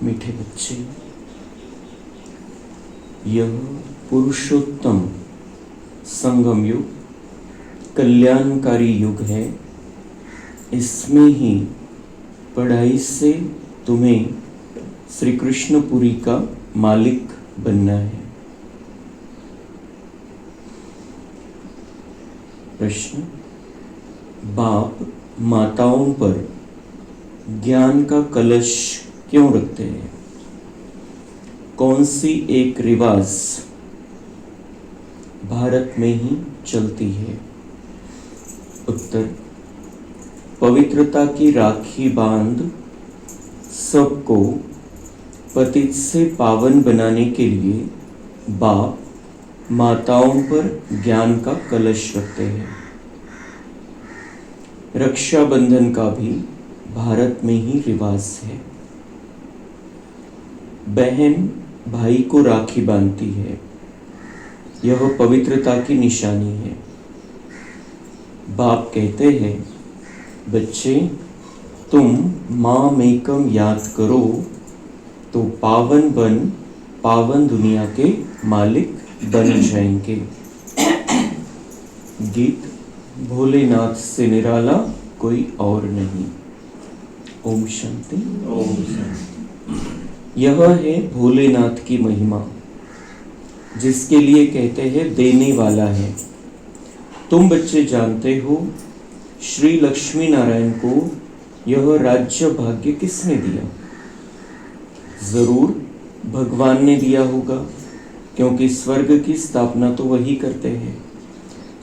मीठे बच्चे, यह पुरुषोत्तम संगम युग, कल्याणकारी युग है। इसमें ही पढ़ाई से तुम्हें श्री कृष्णपुरी का मालिक बनना है। प्रश्न: बाप माताओं पर ज्ञान का कलश क्यों रखते हैं? कौन सी एक रिवाज भारत में ही चलती है? उत्तर: पवित्रता की राखी बांध सबको पतित से पावन बनाने के लिए बाप माताओं पर ज्ञान का कलश रखते हैं। रक्षाबंधन का भी भारत में ही रिवाज है। बहन भाई को राखी बांधती है, यह पवित्रता की निशानी है। बाप कहते हैं, बच्चे तुम मां मेकम याद करो तो पावन दुनिया के मालिक बन जाएंगे। गीत: भोलेनाथ से निराला कोई और नहीं। ओम शांति। ओम शांति। यह है भोलेनाथ की महिमा, जिसके लिए कहते हैं देने वाला है। तुम बच्चे जानते हो, श्री लक्ष्मी नारायण को यह राज्य भाग्य किसने दिया? जरूर भगवान ने दिया होगा, क्योंकि स्वर्ग की स्थापना तो वही करते हैं।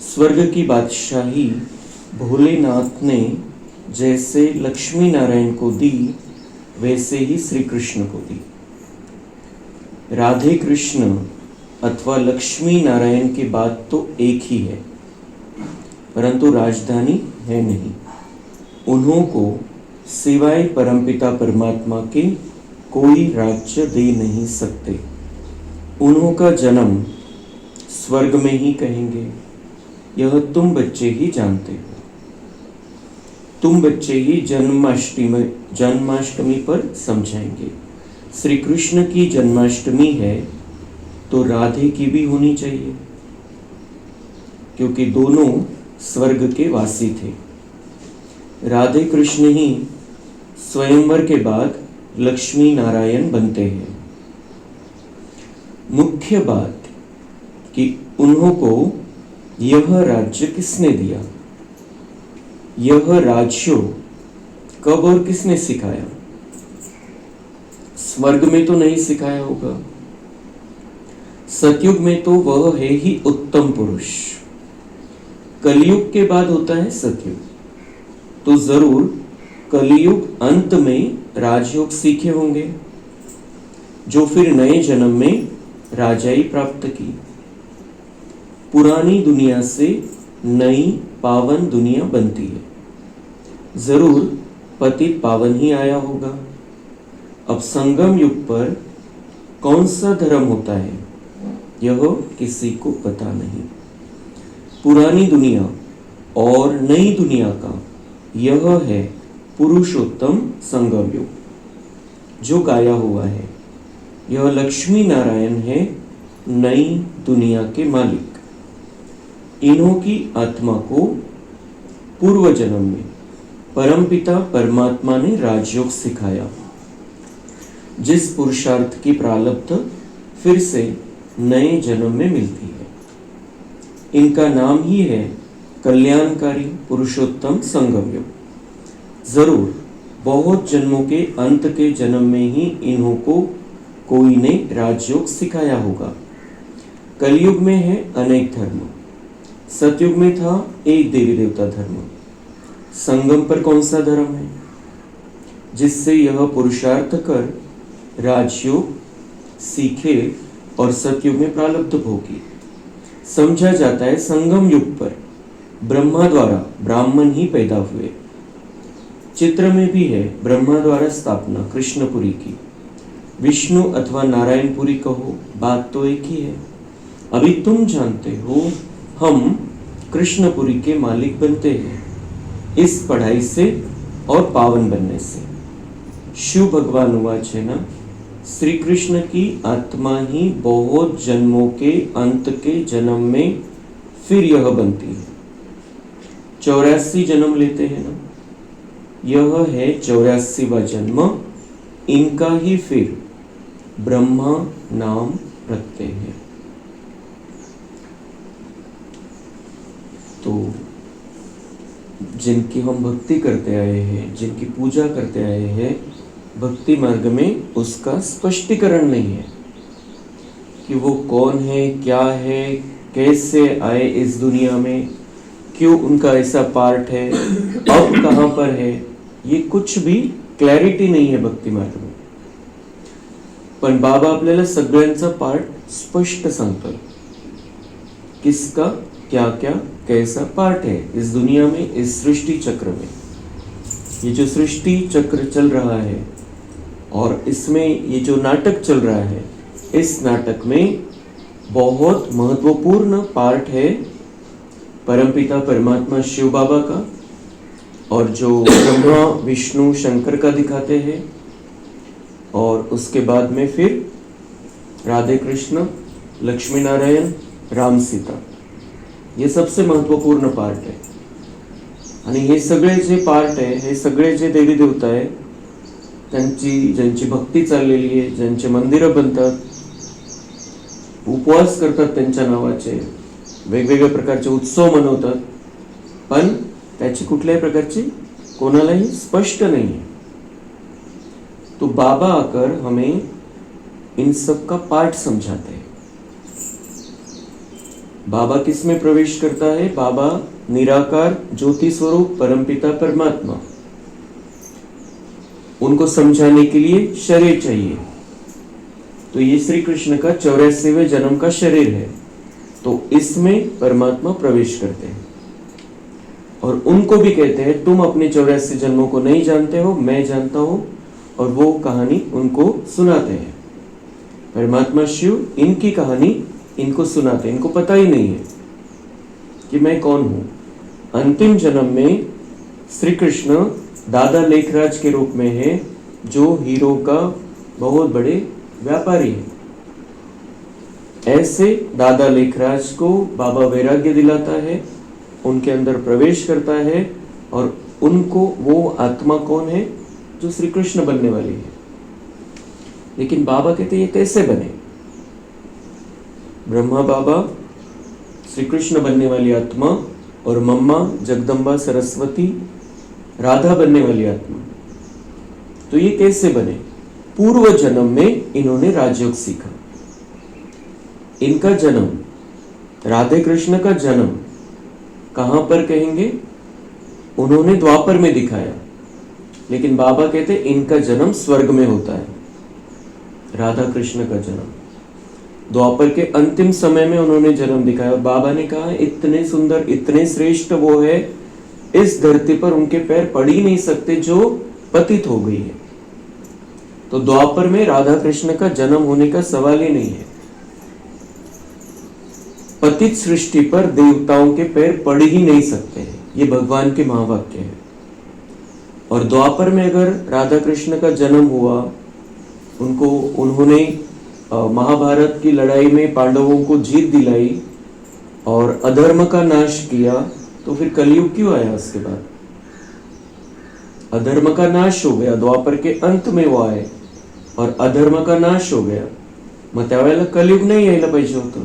स्वर्ग की बादशाही भोलेनाथ ने जैसे लक्ष्मी नारायण को दी, वैसे ही श्री कृष्ण को दी। राधे कृष्ण अथवा लक्ष्मी नारायण की बात तो एक ही है, परंतु राजधानी है नहीं। उन्हों को सिवाय परमपिता परमात्मा के कोई राज्य दे नहीं सकते। उन्हों का जन्म स्वर्ग में ही कहेंगे, यह तुम बच्चे ही जानते हो। तुम बच्चे ही जन्माष्टमी पर समझाएंगे। श्री कृष्ण की जन्माष्टमी है तो राधे की भी होनी चाहिए, क्योंकि दोनों स्वर्ग के वासी थे। राधे कृष्ण ही स्वयंवर के बाद लक्ष्मी नारायण बनते हैं। मुख्य बात कि उन्हों को यह राज्य किसने दिया, यह राज्य कब और किसने सिखाया? स्वर्ग में तो नहीं सिखाया होगा। सतयुग में तो वह है ही उत्तम पुरुष। कलयुग के बाद होता है सतयुग, तो जरूर कलयुग अंत में राजयोग सीखे होंगे, जो फिर नए जन्म में राजाई प्राप्त की। पुरानी दुनिया से नई पावन दुनिया बनती है। जरूर पतित पावन ही आया होगा। अब संगम युग पर कौन सा धर्म होता है, यह किसी को पता नहीं। पुरानी दुनिया और नई दुनिया का यह है पुरुषोत्तम संगम युग, जो गाया हुआ है। यह लक्ष्मी नारायण है, नई दुनिया के मालिक। इन्हों की आत्मा को पूर्व जन्म में परमपिता परमात्मा ने राजयोग सिखाया, जिस पुरुषार्थ की प्रारब्ध फिर से नए जन्म में मिलती है। इनका नाम ही है कल्याणकारी पुरुषोत्तम संगम युग। जरूर बहुत जन्मों के अंत के जन्म में ही इन्हों को कोई ने राजयोग सिखाया होगा। कलयुग में है अनेक धर्म, सतयुग में था एक देवी देवता धर्म। संगम पर कौन सा धर्म है, जिससे यह पुरुषार्थ कर राजयोग सीखे और सतयुग में प्रारब्ध भोगी? समझा जाता है संगम युग पर ब्रह्मा द्वारा ब्राह्मण ही पैदा हुए। चित्र में भी है ब्रह्मा द्वारा स्थापना कृष्णपुरी की। विष्णु अथवा नारायणपुरी कहो, बात तो एक ही है। अभी तुम जानते हो, हम कृष्णपुरी के मालिक बनते हैं इस पढ़ाई से और पावन बनने से। शिव भगवान उवाच है ना, श्री कृष्ण की आत्मा ही बहुत जन्मों के अंत के जन्म में फिर यह बनती है। 84 जन्म लेते हैं ना, यह है 84वां जन्म। इनका ही फिर ब्रह्मा नाम रखते हैं। तो जिनकी हम भक्ति करते आए हैं, जिनकी पूजा करते आए हैं, भक्ति मार्ग में उसका स्पष्टीकरण नहीं है कि वो कौन है, क्या है, कैसे आए इस दुनिया में, क्यों उनका ऐसा पार्ट है, अब कहाँ पर है, ये कुछ भी क्लॅरिटी नाही आहे भक्ती मार्ग में। पण बाबा आपल्याला सगळ्यांचा पार्ट स्पष्ट सांगतोय, किसका क्या क्या कैसा पार्ट है इस दुनिया में, इस सृष्टि चक्र में। ये जो सृष्टि चक्र चल रहा है और इसमें ये जो नाटक चल रहा है, इस नाटक में बहुत महत्वपूर्ण पार्ट है परमपिता परमात्मा शिव बाबा का, और जो ब्रह्मा विष्णु शंकर का दिखाते हैं, और उसके बाद में फिर राधे कृष्ण, लक्ष्मी नारायण, राम सीता, ये सबसे महत्वपूर्ण पार्ट है। आणि हे सगळे जे पार्ट आहे, हे सगळे जे देवी देवता आहे, ज्यांची भक्ती चाललेली आहे, ज्यांचे मंदिरं बनतात, उपवास करतात त्यांच्या नावाचे, वेगवेगळ्या प्रकारचे उत्सव मनवतात, पण त्याची कुठल्याही प्रकारची कोणालाही स्पष्ट नहीं है। तो बाबा आकर हमें इन सब का पार्ट समझाते हैं। बाबा किस में प्रवेश करता है? बाबा निराकार ज्योति स्वरूप परमपिता परमात्मा, उनको समझाने के लिए शरीर चाहिए। तो ये श्री कृष्ण का 84वें जन्म का शरीर है, तो इसमें परमात्मा प्रवेश करते हैं और उनको भी कहते हैं तुम अपने 84 जन्मों को नहीं जानते हो, मैं जानता हूं, और वो कहानी उनको सुनाते हैं। परमात्मा शिव इनकी कहानी इनको सुनाते हैं। इनको पता ही नहीं है कि मैं कौन हूं। अंतिम जन्म में श्री कृष्ण दादा लेखराज के रूप में है, जो हीरो का बहुत बड़े व्यापारी है। ऐसे दादा लेखराज को बाबा वैराग्य दिलाता है, उनके अंदर प्रवेश करता है, और उनको वो आत्मा कौन है जो श्री कृष्ण बनने वाली है। लेकिन बाबा कहते ये कैसे बने? ब्रह्मा बाबा श्री कृष्ण बनने वाली आत्मा, और मम्मा जगदम्बा सरस्वती राधा बनने वाली आत्मा, तो ये कैसे बने? पूर्व जन्म में इन्होंने राजयोग सीखा। इनका जन्म, राधे कृष्ण का जन्म कहां पर कहेंगे? उन्होंने द्वापर में दिखाया, लेकिन बाबा कहते इनका जन्म स्वर्ग में होता है। राधा कृष्ण का जन्म द्वापर के अंतिम समय में उन्होंने जन्म दिखाया, और बाबा ने कहा इतने सुंदर, इतने श्रेष्ठ वो है, इस धरती पर उनके पैर पड़ ही नहीं सकते जो पतित हो गई है। तो द्वापर में राधा कृष्ण का जन्म होने का सवाल ही नहीं है। पतित सृष्टि पर देवताओं के पैर पड़ ही नहीं सकते हैं, ये भगवान के महावाक्य है। और द्वापर में अगर राधा कृष्ण का जन्म हुआ, उन्होंने महाभारत की लड़ाई में पांडवों को जीत दिलाई और अधर्म का नाश किया, तो फिर कलयुग क्यों आया? उसके बाद अधर्म का नाश हो गया, द्वापर के अंत में वो आए और अधर्म का नाश हो गया। मग त्यावेळेला कलयुग नाही यायला पाहिजे होतं,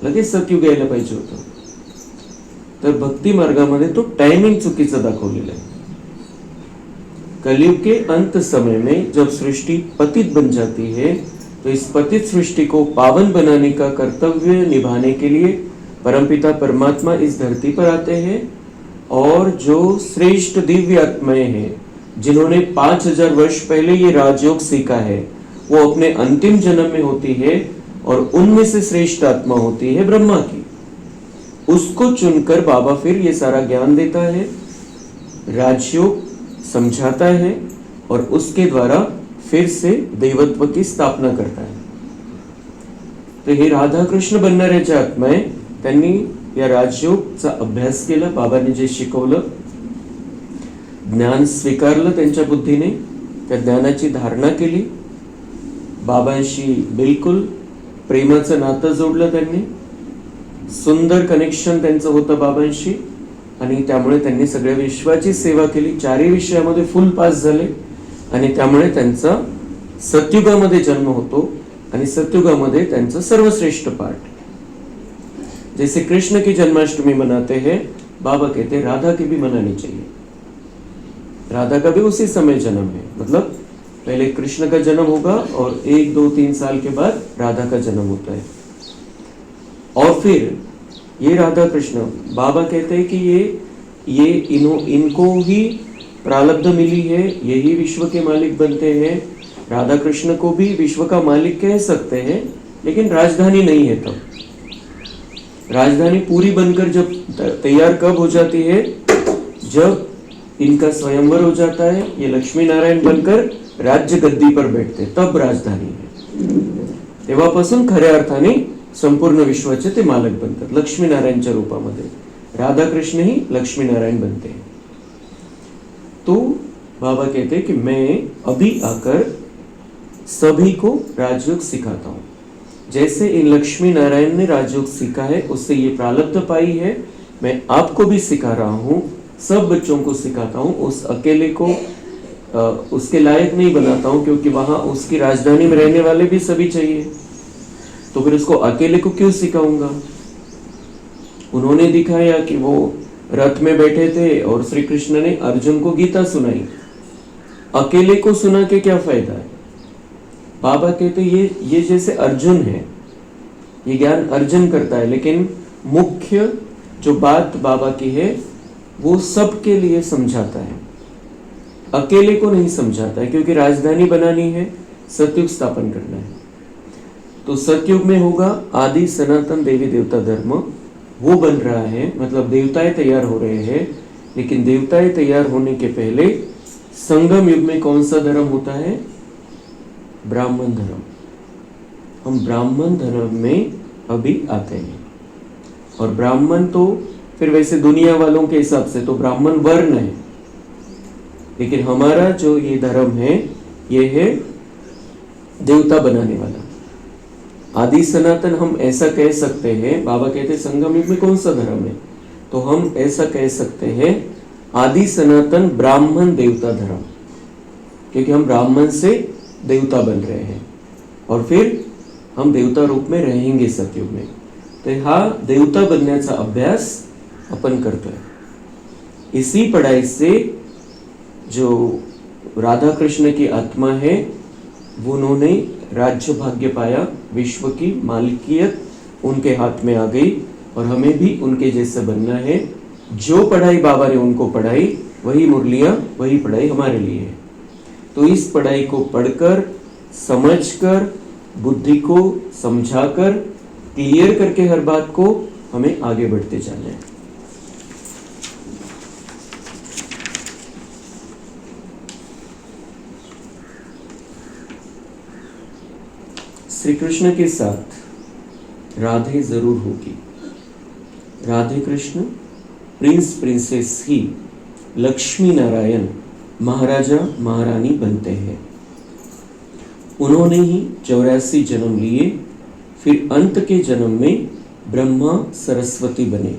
लगेच सतयुग यायला पाहिजे होतं। तर भक्ती मार्गामध्ये तो टाइमिंग चुकीचं दाखवलेलं आहे। कलयुग के अंत समय में जब सृष्टि पतित बन जाती है, तो इस पतित सृष्टि को पावन बनाने का कर्तव्य निभाने के लिए परमपिता परमात्मा इस धरती पर आते हैं, और जो श्रेष्ठ दिव्य आत्माएं हैं, जिन्होंने 5000 वर्ष पहले ये राजयोग सीखा है, वो अपने अंतिम जन्म में होती है, और उनमें से श्रेष्ठ आत्मा होती है ब्रह्मा की। उसको चुनकर बाबा फिर ये सारा ज्ञान देता है, राजयोग समझाता है, और उसके द्वारा फिर से दैवत्व की स्थापना करता है। तो हे राधा कृष्ण बनणाऱ्या ज्या आत्मा आहे, त्यांनी या राजयोगचा अभ्यास केला, बाबांनी जे शिकवलं, ज्ञान स्वीकारलं त्यांच्या बुद्धीने, त्या ज्ञानाची धारणा केली, बाबांशी बिलकुल प्रेमाचं नातं जोडलं त्यांनी, सुंदर कनेक्शन त्यांचं होतं बाबांशी, आणि त्यामुळे त्यांनी सगळ्या विश्वाची सेवा केली, चारही विषयामध्ये फुल पास झाले, आणि त्यामुळे त्यांचा सतयुगामध्ये जन्म होतो आणि सतयुगामध्ये त्यांचं सर्वश्रेष्ठ पाठ। जैसे कृष्ण की जन्माष्टमी मनाते हैं, बाबा कहते हैं राधा की भी मनानी चाहिए। राधा का भी उसी समय जन्म है, मतलब पहले कृष्ण का जन्म होगा और 1, 2, 3 साल के बाद राधा का जन्म होता है। और फिर ये राधा कृष्ण, बाबा कहते हैं कि ये इनको ही प्रारब्ध मिली है, यही विश्व के मालिक बनते हैं। राधा कृष्ण को भी विश्व का मालिक कह सकते हैं, लेकिन राजधानी नहीं है। तब राजधानी पूरी बनकर जब तैयार कब हो जाती है, जब इनका स्वयंवर हो जाता है, ये लक्ष्मी नारायण बनकर राज्य गद्दी पर बैठते, तब राजधानी है। तेव्हापासून खऱ्या अर्थाने संपूर्ण विश्वाचे ते मालक बनतात लक्ष्मी नारायणच्या रूपामध्ये। राधा कृष्ण ही लक्ष्मी नारायण बनते हैं। तो बाबा कहते हैं कि मैं अभी आकर सभी को राजयोग सिखाता हूं। जैसे इन लक्ष्मी नारायण ने राजयोग सीखा है, उससे ये प्रारब्ध पाई है, मैं आपको भी सिखा रहा हूं, सब बच्चों को सिखाता हूं। उस अकेले को उसके लायक नहीं बनाता हूं, क्योंकि वहां उसकी राजधानी में रहने वाले भी सभी चाहिए, तो फिर उसको अकेले को क्यों सिखाऊंगा। उन्होंने दिखाया कि वो रथ में बैठे थे और श्री कृष्ण ने अर्जुन को गीता सुनाई, अकेले को सुना के क्या फायदा है। बाबा कहते ये जैसे अर्जुन है, ये ज्ञान अर्जन करता है, लेकिन मुख्य जो बात बाबा की है वो सबके लिए समझाता है, अकेले को नहीं समझाता है, क्योंकि राजधानी बनानी है, सतयुग स्थापन करना है। तो सतयुग में होगा आदि सनातन देवी देवता धर्म, वो बन रहा है, मतलब देवताएं तैयार हो रहे हैं। लेकिन देवताएं तैयार होने के पहले संगम युग में कौन सा धर्म होता है, ब्राह्मण धर्म। हम ब्राह्मण धर्म में अभी आते हैं, और ब्राह्मण तो फिर वैसे दुनिया वालों के हिसाब से तो ब्राह्मण वर्ण है, लेकिन हमारा जो ये धर्म है, ये है देवता बनाने वाला आदि सनातन। हम ऐसा कह सकते हैं, बाबा कहते संगम युग में कौन सा धर्म है, तो हम ऐसा कह सकते हैं आदि सनातन ब्राह्मण देवता धर्म, क्योंकि हम ब्राह्मण से देवता बन रहे हैं और फिर हम देवता रूप में रहेंगे सतयुग में। तो हा देवता बनण्याचा अभ्यास अपन करतोय। इसी पढ़ाई से जो राधा कृष्ण की आत्मा है, वो उन्होंने राज्य भाग्य पाया, विश्व की मालिकियत उनके हाथ में आ गई, और हमें भी उनके जैसे बनना है। जो पढ़ाई बाबा ने उनको पढ़ाई, वही मुरलियां, वही पढ़ाई हमारे लिए है। तो इस पढ़ाई को पढ़कर, समझकर, बुद्धि को समझाकर, क्लियर करके हर बात को हमें आगे बढ़ते जाना है। श्री कृष्ण के साथ राधे जरूर होगी। राधे कृष्ण प्रिंस प्रिंसेस ही लक्ष्मी नारायण महाराजा महारानी बनते हैं। उन्होंने ही 84 जन्म लिए, फिर अंत के जन्म में ब्रह्मा सरस्वती बने।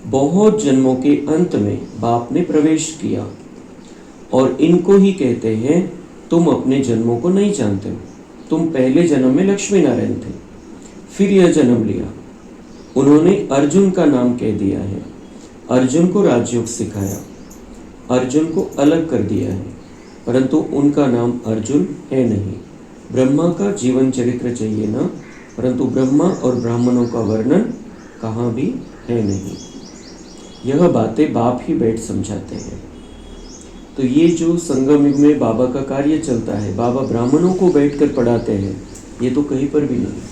बहुत जन्मों के अंत में बाप ने प्रवेश किया, और इनको ही कहते हैं तुम अपने जन्मों को नहीं जानते हो, तुम पहले जन्म में लक्ष्मी नारायण थे, फिर यह जन्म लिया। उन्होंने अर्जुन का नाम कह दिया है, अर्जुन को राजयोग सिखाया, अर्जुन को अलग कर दिया है, परंतु उनका नाम अर्जुन है नहीं। ब्रह्मा का जीवन चरित्र चाहिए ना, परंतु ब्रह्मा और ब्राह्मणों का वर्णन कहाँ भी है नहीं। यह बातें बाप ही बैठ समझाते हैं। तो ये जो संगम युग में बाबा का कार्य चलता है, बाबा ब्राह्मणों को बैठकर पढ़ाते हैं, ये तो कहीं पर भी नहीं।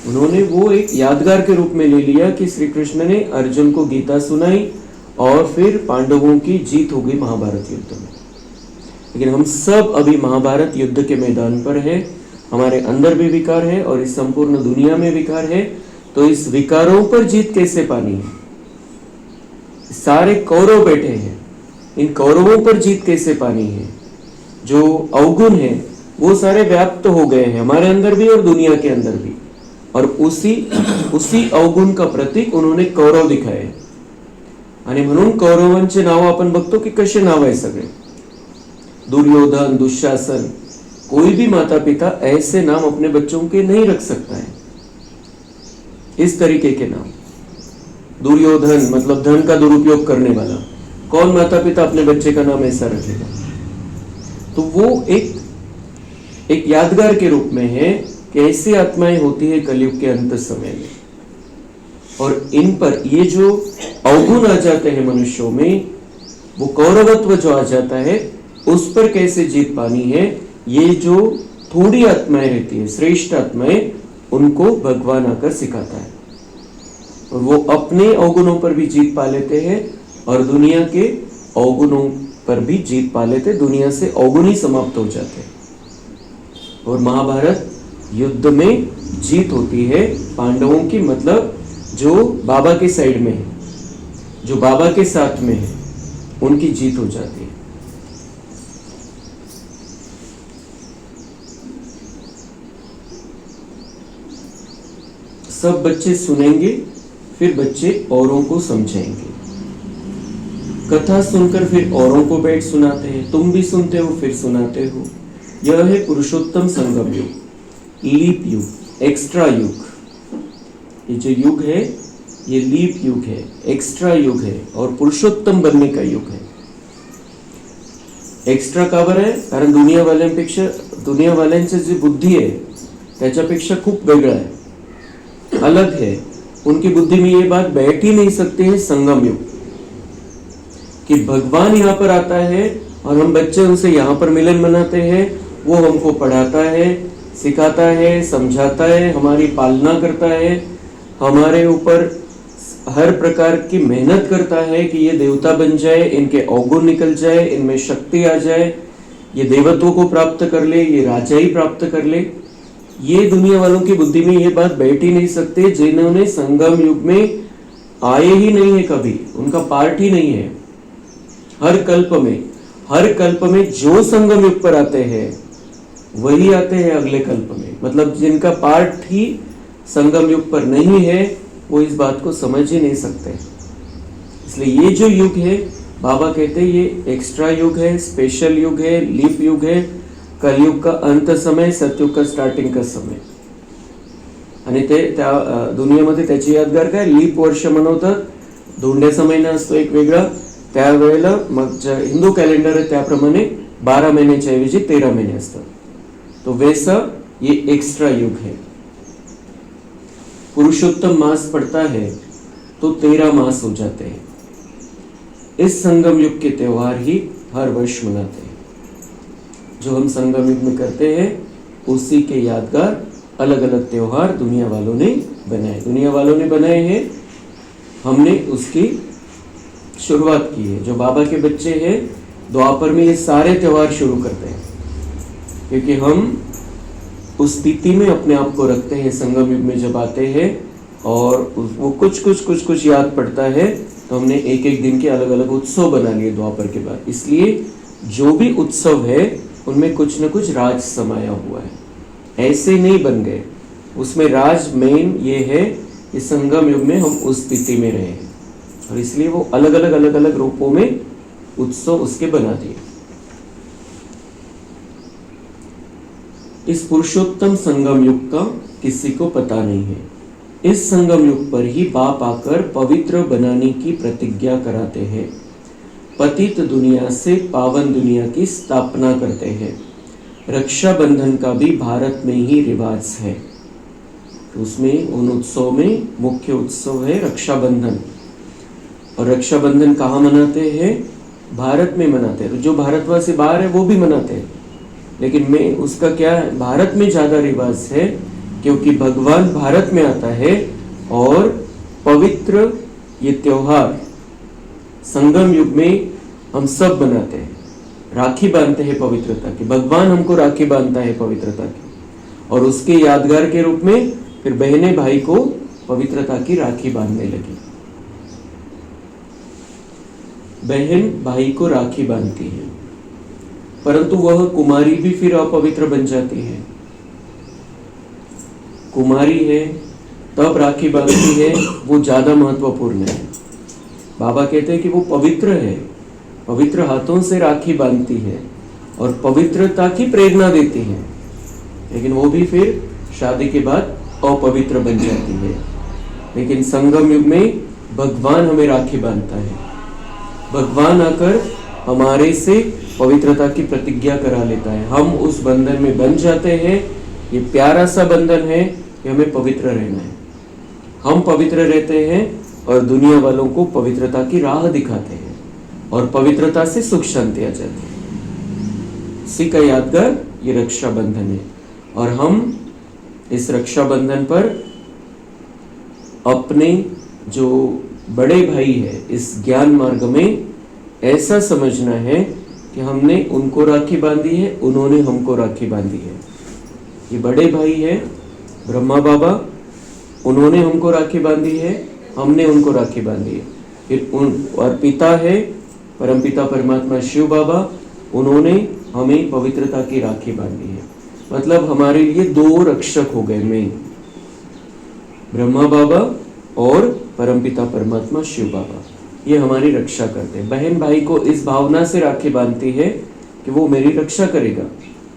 उन्होंने वो एक यादगार के रूप में ले लिया कि श्री कृष्ण ने अर्जुन को गीता सुनाई और फिर पांडवों की जीत हो गई महाभारत युद्ध में। लेकिन हम सब अभी महाभारत युद्ध के मैदान पर हैं, हमारे अंदर भी विकार है और इस संपूर्ण दुनिया में विकार है। तो इस विकारों पर जीत कैसे पानी है? सारे कौरव बैठे हैं, इन कौरवों पर जीत कैसे पानी है? जो अवगुण है वो सारे व्याप्त हो गए हैं हमारे अंदर भी और दुनिया के अंदर भी। और उसी अवगुण का प्रतीक उन्होंने कौरव दिखाए। आणि म्हणून कौरवांचे नाव आपण बघतो की कसे नाव आहे सगळे, दुर्योधन, दुशासन। कोई भी माता पिता ऐसे नाम अपने बच्चों के नहीं रख सकता है, इस तरीके के नाम। दुर्योधन मतलब धन का दुरुपयोग करने वाला, कौन माता पिता अपने बच्चे का नाम ऐसा रखेगा? तो वो एक यादगार के रूप में है कि ऐसी आत्माएं होती है कलयुग के अंत समय में। और इन पर ये जो अवगुण आ जाते हैं मनुष्यों में, वो कौरवत्व जो आ जाता है, उस पर कैसे जीत पानी है, ये जो थोड़ी आत्माएं रहती है, श्रेष्ठ आत्माएं, उनको भगवान आकर सिखाता है। और वो अपने अवगुणों पर भी जीत पा लेते हैं और दुनिया के अवगुणों पर भी जीत पा लेते, दुनिया से अवगुण ही समाप्त हो जाते हैं। और महाभारत युद्ध में जीत होती है पांडवों की, मतलब जो बाबा के साइड में है, जो बाबा के साथ में है, उनकी जीत हो जाती है। सब बच्चे सुनेंगे, फिर बच्चे औरों को समझाएंगे। कथा सुनकर फिर औरों को बैठ सुनाते हैं, तुम भी सुनते हो फिर सुनाते हो। यह है पुरुषोत्तम संगम युग, लीप युग, एक्स्ट्रा युग। ये जो युग है ये लीप युग है, एक्स्ट्रा युग है और पुरुषोत्तम बनने का युग है। एक्स्ट्रा का बरं आहे कारण दुनिया वाल्यांची जी बुद्धी आहे त्याच्यापेक्षा खूप वेगळं आहे, अलग है। उनकी बुद्धि में ये बात बैठ ही नहीं सकती है संगम युग कि भगवान यहाँ पर आता है और हम बच्चे उनसे यहाँ पर मिलन मनाते हैं, वो हमको पढ़ाता है, सिखाता है, समझाता है, हमारी पालना करता है, हमारे ऊपर हर प्रकार की मेहनत करता है कि ये देवता बन जाए, इनके अवगुण निकल जाए, इनमें शक्ति आ जाए, ये देवत्व को प्राप्त कर ले, ये राजाई प्राप्त कर ले। ये दुनिया वालों की बुद्धि में ये बात बैठ ही नहीं सकते, जिन्होंने संगम युग में आए ही नहीं है, कभी उनका पार्ट ही नहीं है। हर कल्प में जो संगम युग पर आते हैं वही आते हैं अगले कल्प में, मतलब जिनका पार्ट ही संगम युग पर नहीं है वो इस बात को समझ ही नहीं सकते। इसलिए ये जो युग है, बाबा कहते हैं ये एक्स्ट्रा युग है, स्पेशल युग है, लीप युग है, कलयुग का अंत समय, सतयुग का स्टार्टिंग का समय। आणि ते त्या दुनियेमध्ये त्याची यादगार काय, लीप वर्ष मनवतात, धोंड्याचा महिना असतो एक वेगळा, त्यावेळेला मग हिंदू कॅलेंडर आहे त्याप्रमाणे 12 महीन्याच्या ऐवजी 13 महीने असतात। तो वैसा ये एक्स्ट्रा युग है। पुरुषोत्तम मास पड़ता है तो 13 मास हो जाते हैं। इस संगम युग के त्योहार ही हर वर्ष मनाते हैं। जो हम संगम युग में करते हैं उसी के यादगार अलग अलग त्योहार दुनिया वालों ने बनाए हैं, हमने उसकी शुरुआत की है। जो बाबा के बच्चे हैं द्वापर में ये सारे त्योहार शुरू करते हैं, क्योंकि हम उस स्थिति में अपने आप को रखते हैं। संगम युग में जब आते हैं और वो कुछ याद पड़ता है तो हमने एक एक दिन के अलग अलग उत्सव बना लिए द्वापर के बाद। इसलिए जो भी उत्सव है उनमें कुछ न कुछ राज समाया हुआ है, ऐसे नहीं बन गए। उसमें राज मेन ये है कि संगम युग में हम उस स्थिति में रहे हैं और इसलिए वो अलग अलग रूपों में उत्सव उसके बना दिए। इस पुरुषोत्तम संगम युग का किसी को पता नहीं है। इस संगम युग पर ही बाप आकर पवित्र बनाने की प्रतिज्ञा कराते हैं, पतित दुनिया से पावन दुनिया की स्थापना करते हैं। रक्षाबंधन का भी भारत में ही रिवाज है। उसमें उन उत्सव में मुख्य उत्सव है रक्षाबंधन। और रक्षाबंधन कहाँ मनाते हैं? भारत में मनाते हैं। जो भारतवासी बाहर है वो भी मनाते हैं, लेकिन मैं उसका क्या है, भारत में ज्यादा रिवाज है क्योंकि भगवान भारत में आता है और पवित्र ये त्योहार संगम युग में हम सब बनाते हैं। राखी बांधते हैं पवित्रता की, भगवान हमको राखी बांधता है पवित्रता की, और उसके यादगार के रूप में फिर बहनें भाई को पवित्रता की राखी बांधने लगी। बहन भाई को राखी बांधती है। परंतु वह कुमारी भी फिर अपवित्र बन जाती है। कुमारी है तब राखी बांधती है, वो ज्यादा महत्वपूर्ण है। बाबा कहते हैं कि वो पवित्र है, पवित्र हाथों से राखी बांधती है और पवित्रता की प्रेरणा देती है, लेकिन वो भी फिर शादी के बाद अपवित्र बन जाती है। लेकिन संगम युग में भगवान हमें राखी बांधता है, भगवान आकर हमारे से पवित्रता की प्रतिज्ञा करा लेता है। हम उस बंधन में बन जाते हैं। ये प्यारा सा बंधन है कि हमें पवित्र रहना है। हम पवित्र रहते हैं और दुनिया वालों को पवित्रता की राह दिखाते हैं और पवित्रता से सुख शांति आ जाती है। इसी का यादगार ये रक्षा बंधन है। और हम इस रक्षा बंधन पर अपने जो बड़े भाई है इस ज्ञान मार्ग में ऐसा समझना है कि हमने उनको राखी बांधी है, उन्होंने हमको राखी बांधी है। ये बड़े भाई है ब्रह्मा बाबा, उन्होंने हमको राखी बांधी है, हमने उनको राखी बांधी है। फिर और पिता है परमपिता परमात्मा शिव बाबा, उन्होंने हमें पवित्रता की राखी बांधी है। मतलब हमारे लिए दो रक्षक हो गए मेन, ब्रह्मा बाबा और परमपिता परमात्मा शिव बाबा, ये हमारी रक्षा करते हैं। बहन भाई को इस भावना से राखी बांधती है कि वो मेरी रक्षा करेगा।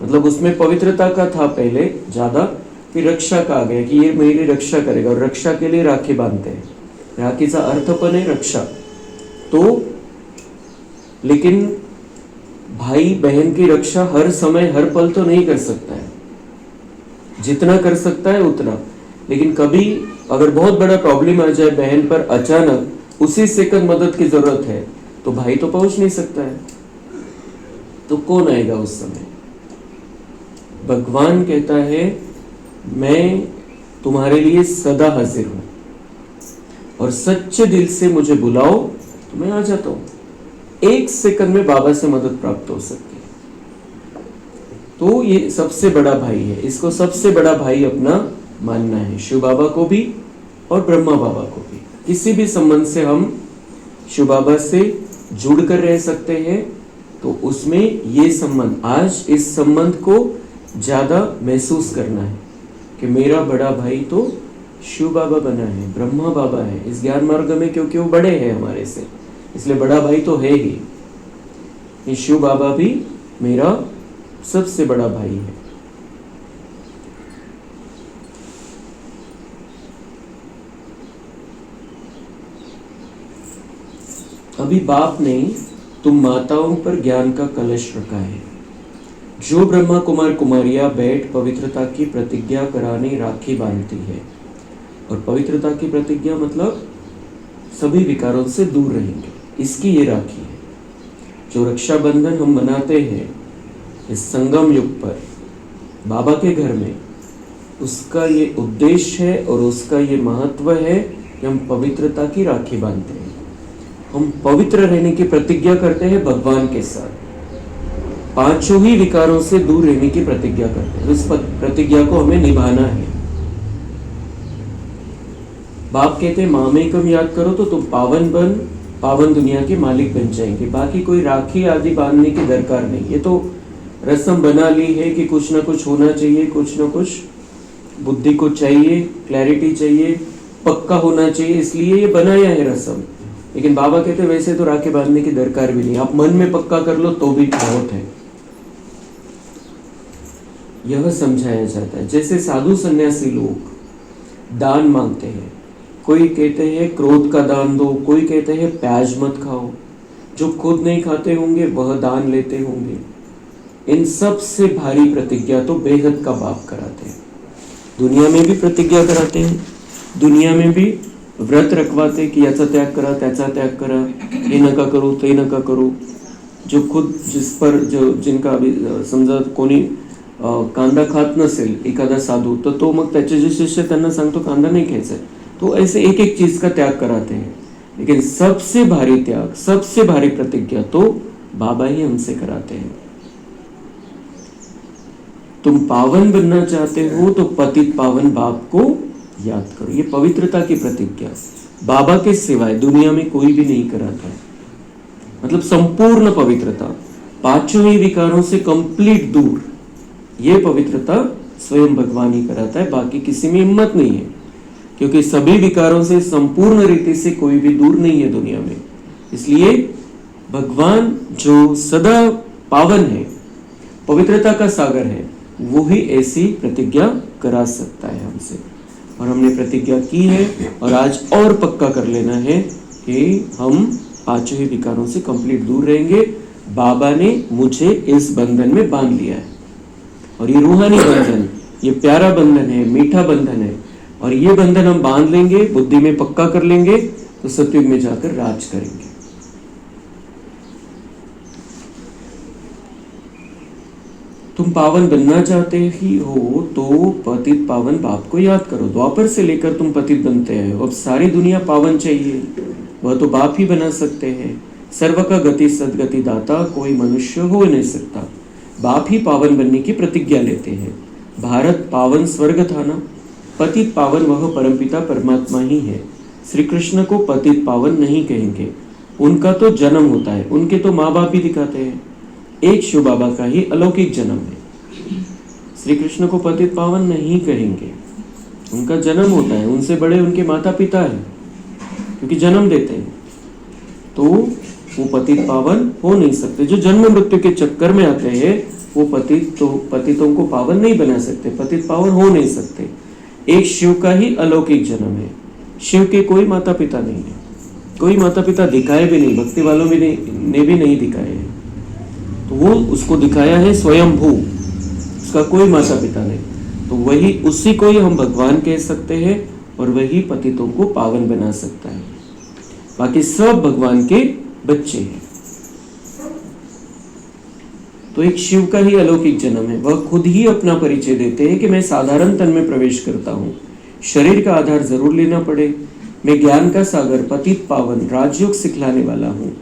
मतलब उसमें पवित्रता का था पहले ज्यादा, फिर रक्षा का आ गया कि ये मेरी रक्षा करेगा और रक्षा के लिए राखी बांधते हैं। राखी का अर्थ अपन है रक्षा। तो लेकिन भाई बहन की रक्षा हर समय हर पल तो नहीं कर सकता है, जितना कर सकता है उतना। लेकिन कभी अगर बहुत बड़ा प्रॉब्लम आ जाए बहन पर, अचानक उसी सेकंड मदद की जरूरत है, तो भाई तो पहुंच नहीं सकता है, तो कौन आएगा उस समय? भगवान कहता है मैं तुम्हारे लिए सदा हाजिर हूं और सच्चे दिल से मुझे बुलाओ तो मैं आ जाता हूं। एक सेकंड में बाबा से मदद प्राप्त हो सकती है। तो ये सबसे बड़ा भाई है, इसको सबसे बड़ा भाई अपना मानना है, शिव बाबा को भी और ब्रह्मा बाबा को भी। किसी भी संबंध से हम शिव बाबा से जुड़ कर रह सकते हैं, तो उसमें ये संबंध, आज इस संबंध को ज्यादा महसूस करना है कि मेरा बड़ा भाई तो शिव बाबा बना है, ब्रह्मा बाबा है इस ज्ञान मार्ग में, क्योंकि वो बड़े हैं हमारे से, इसलिए बड़ा भाई तो है ही। ये शिव बाबा भी मेरा सबसे बड़ा भाई है। अभी बाप ने तुम माताओं पर ज्ञान का कलश रखा है। जो ब्रह्मा कुमार कुमारियां बैठ पवित्रता की प्रतिज्ञा कराने राखी बांधती है, और पवित्रता की प्रतिज्ञा मतलब सभी विकारों से दूर रहेंगे, इसकी ये राखी है। जो रक्षाबंधन हम मनाते हैं इस संगम युग पर बाबा के घर में, उसका ये उद्देश्य है और उसका ये महत्व है कि हम पवित्रता की राखी बांधते हैं। हम पवित्र रहने की प्रतिज्ञा करते हैं भगवान के साथ, पांचों ही विकारों से दूर रहने की प्रतिज्ञा करते हैं। इस प्रतिज्ञा को हमें निभाना है। बाप कहते हैं मामेकम याद करो तो तुम पावन दुनिया के मालिक बन जाएंगे। बाकी कोई राखी आदि बांधने की दरकार नहीं, ये तो रस्म बना ली है कि कुछ ना कुछ होना चाहिए, कुछ ना कुछ बुद्धि को चाहिए, क्लैरिटी चाहिए, पक्का होना चाहिए, इसलिए ये बनाया है रस्म। लेकिन बाबा कहते हैं वैसे तो राखी बांधने की दरकार भी नहीं, आप मन में पक्का कर लो तो भी बहुत है। यह समझाया जाता है। जैसे साधु सन्यासी लोग दान मांगते हैं, कोई कहते हैं क्रोध का दान दो, कोई कहते हैं प्याज मत खाओ, जो खुद नहीं खाते होंगे वह दान लेते होंगे। इन सब से भारी प्रतिज्ञा तो बेहद का बाप कराते हैं। दुनिया में भी प्रतिज्ञा कराते हैं, दुनिया में भी व्रत रखवाते कि याचा त्याग करा, त्याचा त्याग करा, हे नका करू ते नका करू। जो खुद जिस पर जो जिनका अभी समजा कोणी कांदा खात नसेल एखादा साधू, तर तो मग त्याचे जे शिष्य त्यांना सांगतो कांदा नहीं खायचा। तो ऐसे एक एक चीज का त्याग कराते हैं। लेकिन सबसे भारी त्याग, सबसे भारी प्रतिज्ञा तो बाबा ही हमसे कराते हैं। तुम पावन बनना चाहते हो तो पतित पावन बाप को याद करो। ये पवित्रता की प्रतिज्ञा बाबा के सिवाय दुनिया में कोई भी नहीं कराता है। मतलब संपूर्ण पवित्रता, पांचों ही विकारों से कंप्लीट दूर। ये पवित्रता स्वयं भगवान ही कराता है, बाकी किसी में हिम्मत नहीं है, क्योंकि सभी विकारों से संपूर्ण रीति से कोई भी दूर नहीं है दुनिया में। इसलिए भगवान जो सदा पावन है, पवित्रता का सागर है, वो ही ऐसी प्रतिज्ञा करा सकता है हमसे। और हमने प्रतिज्ञा की है और आज और पक्का कर लेना है कि हम पांचों ही विकारों से कंप्लीट दूर रहेंगे। बाबा ने मुझे इस बंधन में बांध लिया है, और ये रूहानी बंधन, ये प्यारा बंधन है, मीठा बंधन है, और ये बंधन हम बांध लेंगे, बुद्धि में पक्का कर लेंगे, तो सतयुग में जाकर राज करेंगे। तुम पावन बनना चाहते ही हो तो पतित पावन बाप को याद करो। द्वापर से लेकर तुम पतित बनते हो, अब सारी दुनिया पावन चाहिए, वह तो बाप ही बना सकते हैं। सर्व का गति सदगति दाता कोई मनुष्य हो नहीं सकता। बाप ही पावन बनने की प्रतिज्ञा लेते हैं। भारत पावन स्वर्ग था ना, पतित पावन वह परमपिता परमात्मा ही है। श्री कृष्ण को पतित पावन नहीं कहेंगे, उनका तो जन्म होता है, उनके तो माँ बाप ही दिखाते हैं। एक शिव बाबा का ही अलौकिक जन्म है। श्री कृष्ण को पतित पावन नहीं कहेंगे, उनका जन्म होता है, उनसे बड़े उनके माता पिता हैं, क्योंकि जन्म देते हैं, तो वो पतित पावन हो नहीं सकते। जो जन्म मृत्यु के चक्कर में आते हैं वो पतितों को पावन नहीं बना सकते, पतित पावन हो नहीं सकते। एक शिव का ही अलौकिक जन्म है। शिव के कोई माता पिता नहीं है, कोई माता पिता दिखाए भी नहीं, भक्ति वालों ने भी नहीं दिखाए हैं, तो वो उसको दिखाया है स्वयंभू, उसका कोई माता पिता नहीं, तो वही उसी को ही हम भगवान कह सकते हैं, और वही पतितों को पावन बना सकता है। बाकी सब भगवान के बच्चे हैं। तो एक शिव का ही अलौकिक जन्म है, वह खुद ही अपना परिचय देते हैं कि मैं साधारण तन में प्रवेश करता हूँ, शरीर का आधार जरूर लेना पड़े, मैं ज्ञान का सागर पतित पावन राजयोग सिखलाने वाला हूँ।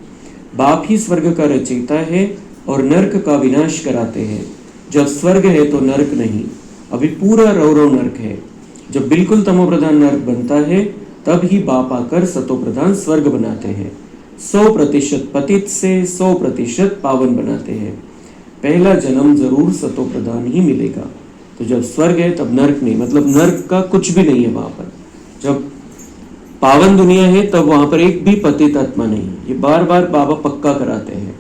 बाप ही स्वर्ग का रचयिता है और नर्क का विनाश कराते हैं। जब स्वर्ग है तो नर्क नहीं, अभी पूरा रौरव नर्क है। जब बिल्कुल तमोप्रधान नर्क बनता है तब ही बाप आकर सतोप्रधान स्वर्ग बनाते हैं। 100% पतित से 100% पावन बनाते हैं। पहला जन्म जरूर सतोप्रधान ही मिलेगा। तो जब स्वर्ग है तब नर्क नहीं, मतलब नर्क का कुछ भी नहीं है वहां पर। जब पावन दुनिया है तब वहां पर एक भी पतित आत्मा नहीं। ये बार बार बाबा पक्का कराते हैं।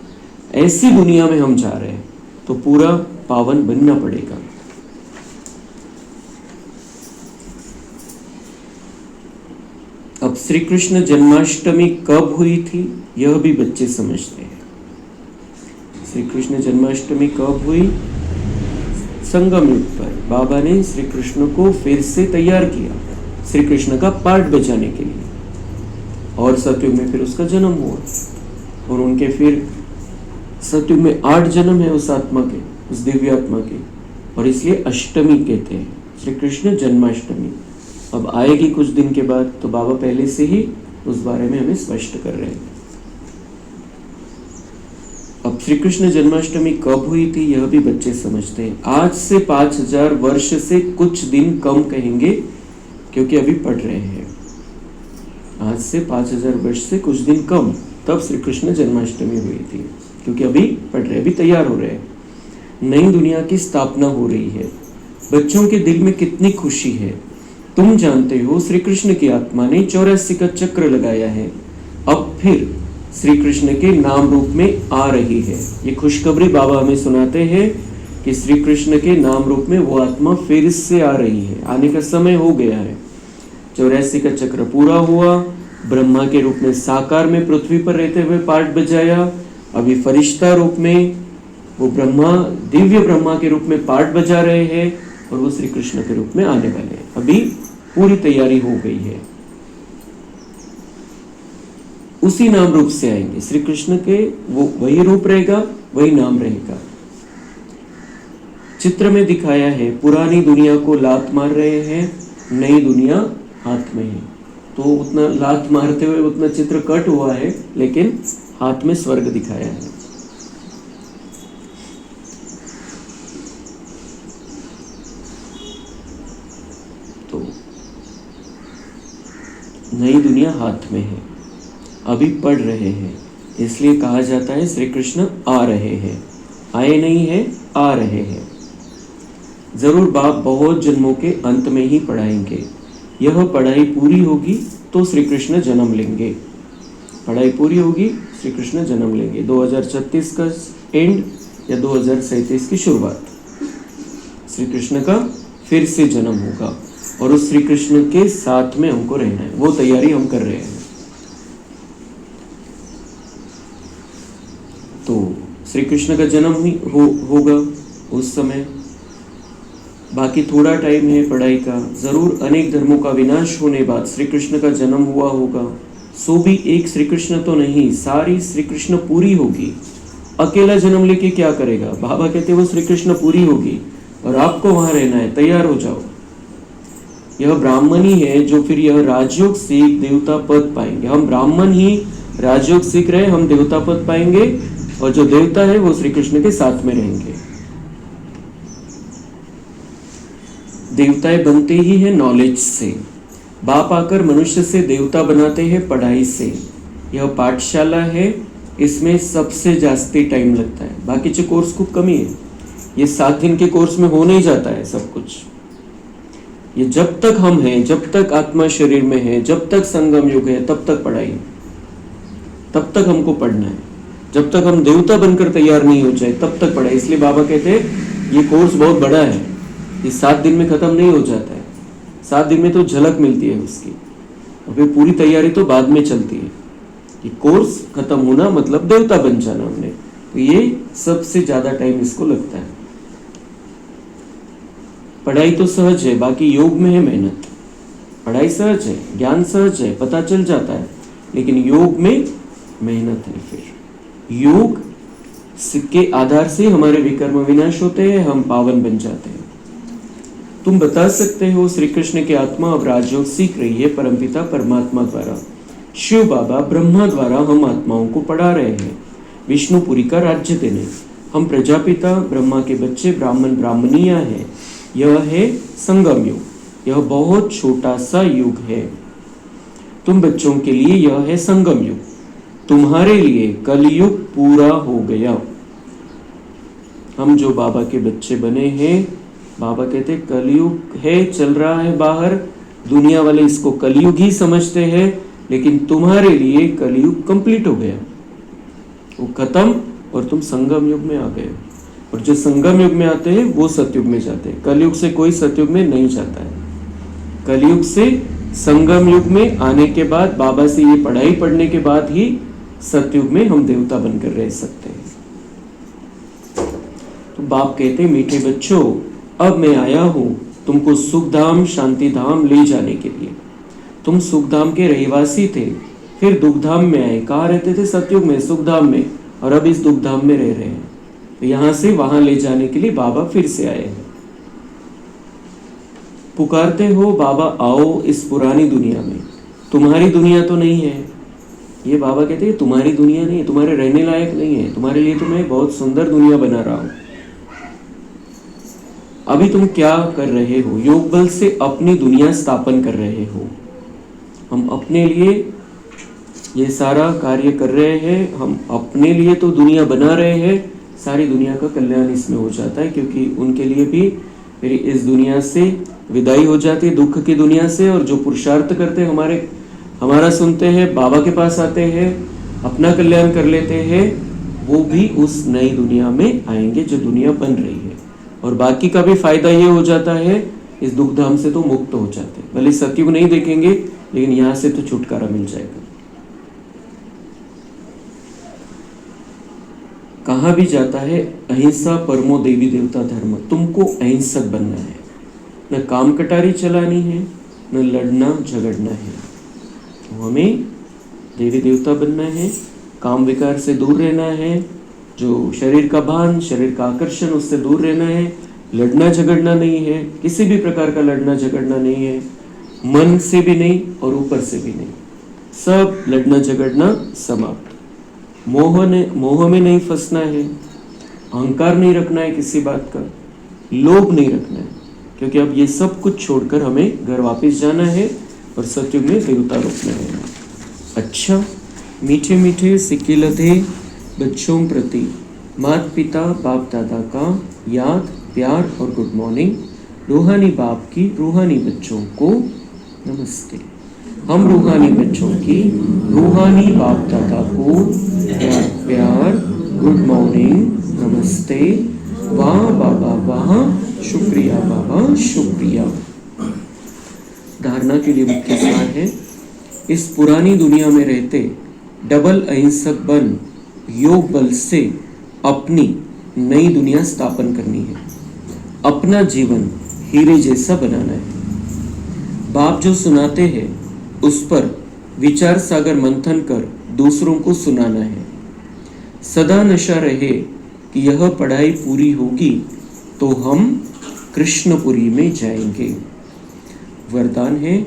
ऐसी दुनिया में हम जा रहे हैं तो पूरा पावन बनना पड़ेगा। अब श्री कृष्ण जन्माष्टमी कब हुई थी यह भी बच्चे समझते हैं। श्री कृष्ण जन्माष्टमी कब हुई? संगम युग पर बाबा ने श्री कृष्ण को फिर से तैयार किया श्री कृष्ण का पाठ बजाने के लिए, और सतयुग में फिर उसका जन्म हुआ। और उनके फिर सतयुग में 8 जन्म है उस आत्मा के, उस दिव्य आत्मा के, और इसलिए अष्टमी कहते हैं, श्री कृष्ण जन्माष्टमी। अब आएगी कुछ दिन के बाद, तो बाबा पहले से ही उस बारे में हमें स्पष्ट कर रहे हैं। अब श्री कृष्ण जन्माष्टमी कब हुई थी यह भी बच्चे समझते हैं। आज से 5000 वर्ष से कुछ दिन कम कहेंगे, क्योंकि अभी पढ़ रहे हैं। आज से 5000 वर्ष से कुछ दिन कम, तब श्री कृष्ण जन्माष्टमी हुई थी, क्योंकि अभी पढ़ रहे, अभी तैयार हो रहे हैं। नई दुनिया की स्थापना हो रही है। बच्चों के दिल में कितनी खुशी है। तुम जानते हो श्री कृष्ण की आत्मा ने 84 का चक्र लगाया है, अब फिर श्री कृष्ण के नाम रूप में आ रही है। ये खुशखबरी बाबा हमें सुनाते हैं कि श्री कृष्ण के नाम रूप में वो आत्मा फिर से आ रही है, आने का समय हो गया है। 84 का चक्र पूरा हुआ, ब्रह्मा के रूप में साकार में पृथ्वी पर रहते हुए पाठ बजाया, अभी फरिश्ता रूप में वो ब्रह्मा, दिव्य ब्रह्मा के रूप में पाठ बजा रहे हैं, और वो श्री कृष्ण के रूप में आने वाले हैं। अभी पूरी तैयारी हो गई है। उसी नाम रूप से आएंगे श्री कृष्ण के, वो वही रूप रहेगा, वही नाम रहेगा। चित्र में दिखाया है, पुरानी दुनिया को लात मार रहे हैं, नई दुनिया हाथ में है। तो उतना लात मारते हुए उतना चित्र कट हुआ है, लेकिन हाथ में स्वर्ग दिखाया है। तो नई दुनिया हाथ में है, अभी पढ़ रहे हैं, इसलिए कहा जाता है श्री कृष्ण आ रहे हैं, आए नहीं है, आ रहे हैं। जरूर बाप बहुत जन्मों के अंत में ही पढ़ाएंगे। यह पढ़ाई पूरी होगी तो श्री कृष्ण जन्म लेंगे। पढ़ाई पूरी होगी, श्री कृष्ण जन्म लेंगे। 2036 का एंड या 2037 की शुरुआत, श्री कृष्ण का फिर से जन्म होगा और उस श्री कृष्ण के साथ में हमको रहना है। वो तैयारी हम कर रहे हैं। तो श्री कृष्ण का जन्म ही होगा उस समय। बाकी थोड़ा टाइम है पढ़ाई का। जरूर अनेक धर्मों का विनाश होने बाद श्री कृष्ण का जन्म हुआ होगा। सो भी एक श्री कृष्ण तो नहीं, सारी श्री कृष्ण पूरी होगी। अकेला जन्म लेके क्या करेगा? बाबा कहते वो श्री कृष्ण पूरी होगी और आपको वहां रहना है, तैयार हो जाओ। यह ब्राह्मण ही है जो फिर यह राजयोग सीख देवता पद पाएंगे। हम ब्राह्मण ही राजयोग सीख रहे, हम देवता पद पाएंगे और जो देवता है वो श्री कृष्ण के साथ में रहेंगे। देवताएं बनते ही है नॉलेज से। बाप आकर मनुष्य से देवता बनाते हैं पढ़ाई से। यह पाठशाला है, इसमें सबसे जास्ती टाइम लगता है। बाकीचे कोर्स खूप कमी है। ये 7 दिन के कोर्स में हो नहीं जाता है सब कुछ। ये जब तक हम हैं, जब तक आत्मा शरीर में है, जब तक संगम युग है, तब तक पढ़ाई, तब तक हमको पढ़ना है। जब तक हम देवता बनकर तैयार नहीं हो जाए तब तक पढ़ाई। इसलिए बाबा कहते हैं ये कोर्स बहुत बड़ा है, ये 7 दिन में खत्म नहीं हो जाता है। 7 दिन में तो झलक मिलती है उसकी, और फिर पूरी तैयारी तो बाद में चलती है। ये कोर्स खत्म होना मतलब देवता बन जाना हमने, तो ये सबसे ज्यादा टाइम इसको लगता है। पढ़ाई तो सहज है, बाकी योग में है मेहनत। पढ़ाई सहज है, ज्ञान सहज है, पता चल जाता है, लेकिन योग में मेहनत है। फिर योग के आधार से हमारे विकर्म विनाश होते हैं, हम पावन बन जाते हैं। तुम बता सकते हो श्री कृष्ण की आत्मा अब राजयोग सीख रही है परमपिता परमात्मा द्वारा। शिव बाबा ब्रह्मा द्वारा हम आत्माओं को पढ़ा रहे हैं विष्णुपुरी का राज्य देने। हम प्रजापिता ब्रह्मा के बच्चे ब्राह्मण ब्राह्मणियां हैं। यह है संगम युग, यह बहुत छोटा सा युग है। तुम बच्चों के लिए यह है संगम युग, तुम्हारे लिए कलयुग पूरा हो गया। हम जो बाबा के बच्चे बने हैं, बाबा कहते कलयुग है, चल रहा है बाहर, दुनिया वाले इसको कलयुग ही समझते हैं, लेकिन तुम्हारे लिए कलयुग कंप्लीट हो गया, वो खत्म और तुम संगम युग में आ गए। और जो संगम युग में आते हैं वो सतयुग में जाते हैं। कलयुग से कोई सतयुग में नहीं जाता है। कलयुग से संगम युग में आने के बाद, बाबा से ये पढ़ाई पढ़ने के बाद ही सतयुग में हम देवता बनकर रह सकते हैं। तो बाप कहते हैं मीठे बच्चों, अब मैं आया हूं तुमको सुख धाम शांति धाम ले जाने के लिए। तुम सुख धाम के रहवासी थे, फिर दुख धाम में आए। कहाँ रहते थे? सतयुग में, सुख धाम में, और अब इस दुख धाम में रह रहे हैं। तो यहां से वहां ले जाने के लिए बाबा फिर से आए हैं। पुकारते हो बाबा आओ इस पुरानी दुनिया में, तुम्हारी दुनिया तो नहीं है। ये बाबा कहते हैं तुम्हारी दुनिया नहीं है, तुम्हारे रहने लायक नहीं है, तुम्हारे लिए तो मैं बहुत सुंदर दुनिया बना रहा हूं। अभी तुम क्या कर रहे हो? योग बल से अपनी दुनिया स्थापन कर रहे हो। हम अपने लिए ये सारा कार्य कर रहे हैं, हम अपने लिए तो दुनिया बना रहे हैं, सारी दुनिया का कल्याण इसमें हो जाता है, क्योंकि उनके लिए भी फिर इस दुनिया से विदाई हो जाती है, दुख की दुनिया से। और जो पुरुषार्थ करते हैं, हमारा सुनते हैं, बाबा के पास आते हैं, अपना कल्याण कर लेते हैं, वो भी उस नई दुनिया में आएंगे जो दुनिया बन रही है। और बाकी का भी फायदा ये हो जाता है, इस दुख धाम से तो मुक्त हो जाते हैं। भले सतयुग नहीं देखेंगे, लेकिन यहाँ से तो छुटकारा मिल जाएगा। कहा भी जाता है अहिंसा परमो देवी देवता धर्म। तुमको अहिंसक बनना है, न काम कटारी चलानी है, न लड़ना झगड़ना है। तो हमें देवी देवता बनना है, काम विकार से दूर रहना है, जो शरीर का भान, शरीर का आकर्षण, उससे दूर रहना है। लड़ना झगड़ना नहीं है, किसी भी प्रकार का लड़ना झगड़ना नहीं है, मन से भी नहीं और ऊपर से भी नहीं। सब लड़ना झगड़ना समाप्त। मोह में नहीं फंसना है, अहंकार नहीं रखना है, किसी बात का लोभ नहीं रखना है, क्योंकि अब ये सब कुछ छोड़कर हमें घर वापस जाना है और सतयुग में देवता रूप में रहना। अच्छा, मीठे मीठे सिक्किलधे बच्चों प्रति माता पिता बाप दादा का याद, प्यार और गुड मॉर्निंग। रूहानी बाप की रूहानी बच्चों को नमस्ते। हम रूहानी बच्चों की रूहानी बाप दादा को याद, प्यार, गुड मॉर्निंग, नमस्ते। वाह बाबा वाह, शुक्रिया बाबा शुक्रिया। धारणा के लिए मुख्य सार है, इस पुरानी दुनिया में रहते डबल अहिंसक बन योग बल से अपनी नई दुनिया स्थापन करनी है। अपना जीवन हीरे जैसा बनाना है। बाप जो सुनाते हैं उस पर विचार सागर मंथन कर दूसरों को सुनाना है। सदा नशा रहे कि यह पढ़ाई पूरी होगी तो हम कृष्णपुरी में जाएंगे। वरदान है,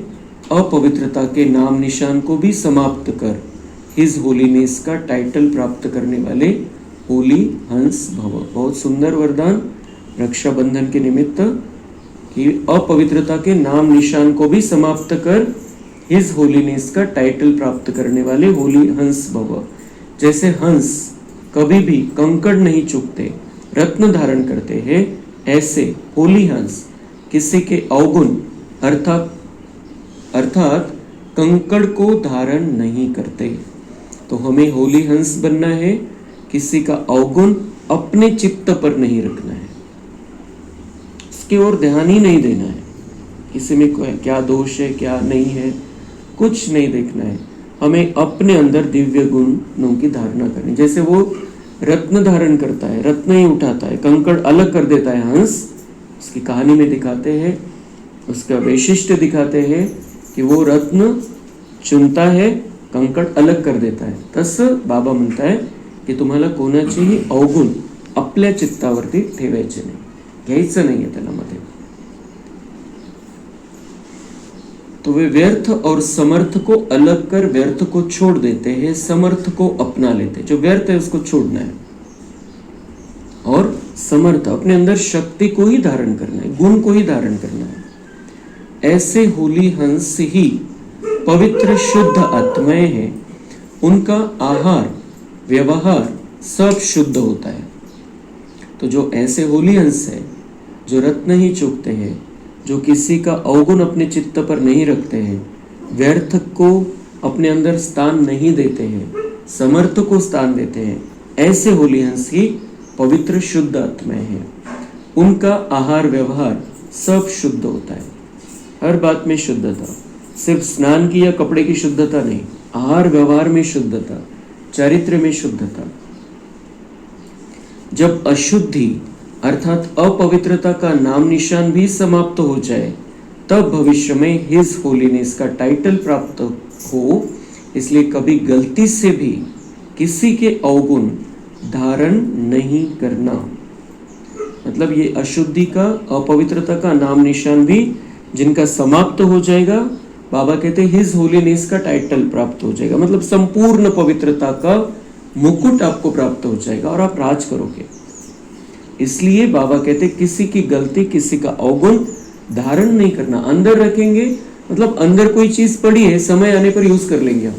अपवित्रता के नाम निशान को भी समाप्त कर हिज होलीनेस का टाइटल प्राप्त करने वाले होली हंस भव। बहुत सुंदर वरदान रक्षाबंधन के निमित्त कि अपवित्रता के नाम निशान को भी समाप्त कर हिज होलीनेस का टाइटल प्राप्त करने वाले होली हंस भव। जैसे हंस कभी भी कंकड़ नहीं चुकते, रत्न धारण करते हैं, ऐसे होली हंस किसी के अवगुण अर्थात कंकड़ को धारण नहीं करते। तो हमें होली हंस बनना है, किसी का अवगुण अपने चित्त पर नहीं रखना है, उसकी ओर ध्यान ही नहीं देना है। किसी में क्या दोष है क्या नहीं है कुछ नहीं देखना है, हमें अपने अंदर दिव्य गुणों की धारणा करनी। जैसे वो रत्न धारण करता है, रत्न ही उठाता है, कंकड़ अलग कर देता है हंस। उसकी कहानी में दिखाते हैं, उसका वैशिष्ट्य दिखाते हैं कि वो रत्न चुनता है, कंकड़ अलग कर देता है। तस बाबा म्हणता है की तुम्हाला कोणाचेही अवगुण आपल्या चित्तावरती ठेवायचे नाही, घ्यायचं नाहीये त्याला मध्ये। तो वे व्यर्थ और समर्थ को अलग कर व्यर्थ को छोड़ देते हैं, समर्थ को अपना लेते हैं। जो व्यर्थ है उसको छोड़ना है और समर्थ अपने अंदर शक्ति को ही धारण करना है, गुण को ही धारण करना है। ऐसे होली हंस ही पवित्र शुद्ध आत्माएं हैं, उनका आहार व्यवहार सब शुद्ध होता है। तो जो ऐसे होली हंस है, जो रत्न ही चूकते हैं, जो किसी का अवगुण अपने चित्त पर नहीं रखते हैं, व्यर्थ को अपने अंदर स्थान नहीं देते हैं, समर्थ को स्थान देते हैं, ऐसे होली हंस ही पवित्र शुद्ध आत्माएं हैं। उनका आहार व्यवहार सब शुद्ध होता है, हर बात में शुद्धता, सिर्फ स्नान की या कपड़े की शुद्धता नहीं, आहार व्यवहार में शुद्धता, चरित्र में शुद्धता। जब अशुद्धि अर्थात अपवित्रता का नाम निशान भी समाप्त हो जाए तब भविष्य में हिज होलीनेस का टाइटल प्राप्त हो। इसलिए कभी गलती से भी किसी के अवगुण धारण नहीं करना। मतलब ये अशुद्धि का अपवित्रता का नाम निशान भी जिनका समाप्त हो जाएगा, बाबा कहते हैं हिज होलीनेस का टाइटल प्राप्त हो जाएगा। मतलब संपूर्ण पवित्रता का मुकुट आपको प्राप्त हो जाएगा और आप राज करोगे। इसलिए बाबा कहते किसी की गलती किसी का अवगुण धारण नहीं करना। अंदर रखेंगे मतलब अंदर कोई चीज पड़ी है, समय आने पर यूज कर लेंगे हम।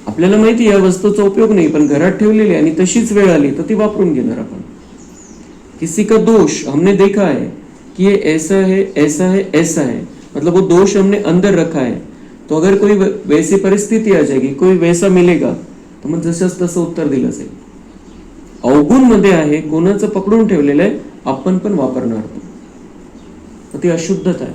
आपल्याला माहिती या वस्तूचा उपयोग नाही, पण घरात ठेवलेली आणि तशीच वेळ आली तर ती वापरून घेणार आपण। किसी का दोष हमने देखा है कि ये ऐसा है ऐसा है ऐसा है, मतलब वो दोष हमने अंदर रखा है। तो अगर कोई वैसी परिस्थिती आ जाएगी, कोई वैसा मिलेगा, तर मग जसंच तसं उत्तर दिलं जाईल। अवगुण मध्ये आहे, कोणाचं पकडून ठेवलेलं आहे, आपण पण वापरणार तो, ती अशुद्धता है।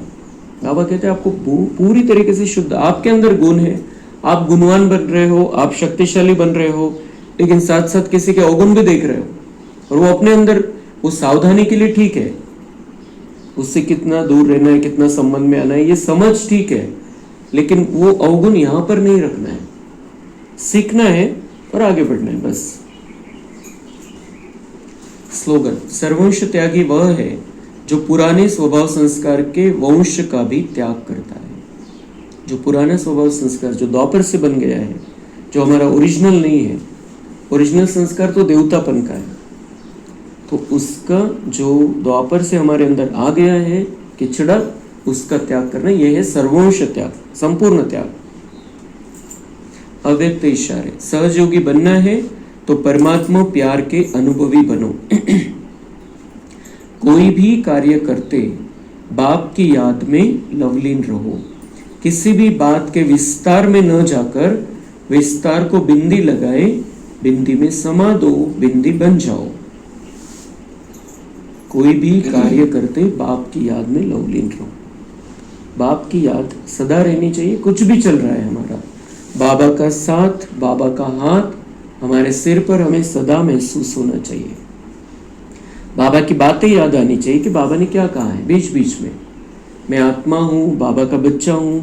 बाबा कहते हैं आपको पूरी तरीके से शुद्ध, आपके अंदर गुण है, आप गुणवान बन रहे हो, आप शक्तिशाली बन रहे हो, लेकिन साथ साथ किसी के अवगुण भी देख रहे हो और वो अपने अंदर वो सावधानी के लिए ठीक है, उससे कितना दूर रहना है, कितना संबंध में आना है, ये समझ ठीक है, लेकिन वो अवगुण यहां पर नहीं रखना है, सीखना है और आगे बढ़ना है बस। स्लोगन, सर्वंश त्यागी वह है जो पुराने स्वभाव संस्कार के वंश का भी त्याग करता है। जो पुराना स्वभाव संस्कार जो द्वापर से बन गया है, जो हमारा ओरिजिनल नहीं है, ओरिजिनल संस्कार तो देवतापन का है, तो उसका जो द्वापर से हमारे अंदर आ गया है किचड़ा, उसका त्याग करना, यह है सर्वंश त्याग, संपूर्ण त्याग। अव्यक्त इशारे। सहयोगी बनना है तो परमात्मा प्यार के अनुभवी बनो। कोई भी कार्य करते बाप की याद में लवलीन रहो। किसी भी बात के विस्तार में न जाकर विस्तार को बिंदी लगाए, बिंदी में समा दो, बिंदी बन जाओ। कोई भी कार्य करते बाप की याद में लवलीन रहो। बाप की याद सदा रहनी चाहिए। कुछ भी चल रहा है हमारा, बाबा का साथ, बाबा का हाथ हमारे सिर पर हमें सदा महसूस होना चाहिए। बाबा की बातें याद आनी चाहिए कि बाबा ने क्या कहा है। बीच बीच में मैं आत्मा हूँ, बाबा का बच्चा हूँ,